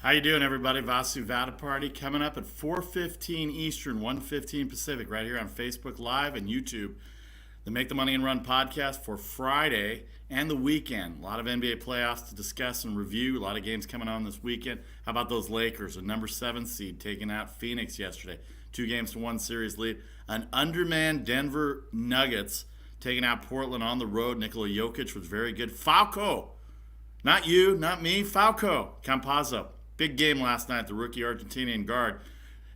How you doing, everybody? Vasu Vaddiparty coming up at 4:15 Eastern, 1:15 Pacific, right here on Facebook Live and YouTube. The Make the Money and Run podcast for Friday and the weekend. A lot of NBA playoffs to discuss and review. A lot of games coming on this weekend. How about those Lakers, a number 7 seed, taking out Phoenix yesterday. 2-1 series lead. An undermanned Denver Nuggets taking out Portland on the road. Nikola Jokic was very good. Falco, not you, not me, Falco Campazzo. Big game last night. The rookie Argentinian guard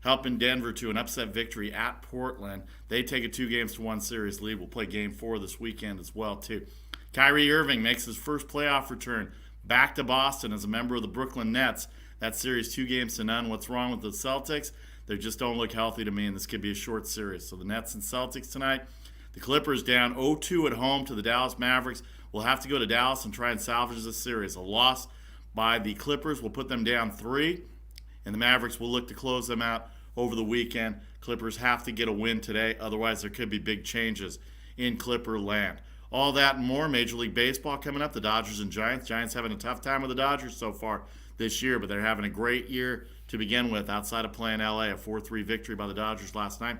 helping Denver to an upset victory at Portland. They take a 2-1 series lead. We'll play game 4 this weekend as well, too. Kyrie Irving makes his first playoff return back to Boston as a member of the Brooklyn Nets. That series 2-0. What's wrong with the Celtics? They just don't look healthy to me, and this could be a short series. So the Nets and Celtics tonight. The Clippers down 0-2 at home to the Dallas Mavericks. We'll have to go to Dallas and try and salvage this series. A loss by the Clippers will put them down 3, and the Mavericks will look to close them out over the weekend. Clippers have to get a win today, otherwise there could be big changes in Clipper land. All that and more. Major League Baseball coming up. The Dodgers and Giants. Giants having a tough time with the Dodgers so far this year, but they're having a great year to begin with outside of playing LA. A 4-3 victory by the Dodgers last night.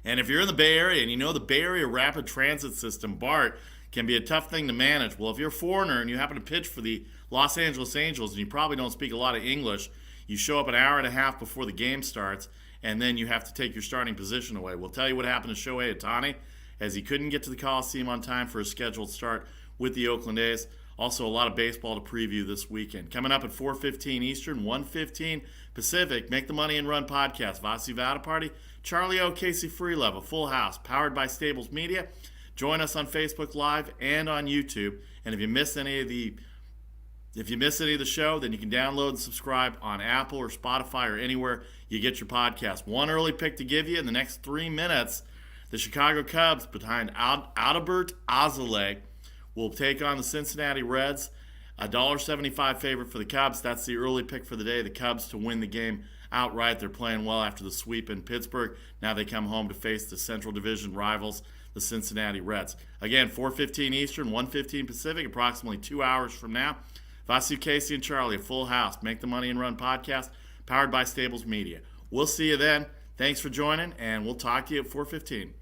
And if you're in the Bay Area and you know the Bay Area Rapid Transit System, BART, can be a tough thing to manage. Well, if you're a foreigner and you happen to pitch for the Los Angeles Angels and you probably don't speak a lot of English, you show up an hour and a half before the game starts, and then you have to take your starting position away. We'll tell you what happened to Shohei Ohtani as he couldn't get to the Coliseum on time for his scheduled start with the Oakland A's. Also, a lot of baseball to preview this weekend. Coming up at 4:15 Eastern, 1:15 Pacific, Make the Money and Run podcast. Vasu Vaddiparty, Charlie O, Casey Freelove, a full house, powered by Stables Media. Join us on Facebook Live and on YouTube. And if you miss any of the show, then you can download and subscribe on Apple or Spotify or anywhere you get your podcast. One early pick to give you in the next 3 minutes. The Chicago Cubs behind Adalbert Alzolay will take on the Cincinnati Reds. $1.75 favorite for the Cubs. That's the early pick for the day. The Cubs to win the game outright. They're playing well after the sweep in Pittsburgh. Now they come home to face the Central Division rivals, the Cincinnati Reds. Again, 4:15 Eastern, 1:15 Pacific, approximately 2 hours from now. Vasu, Casey, and Charlie, a full house. Make the Money and Run podcast, powered by Stables Media. We'll see you then. Thanks for joining, and we'll talk to you at 4:15.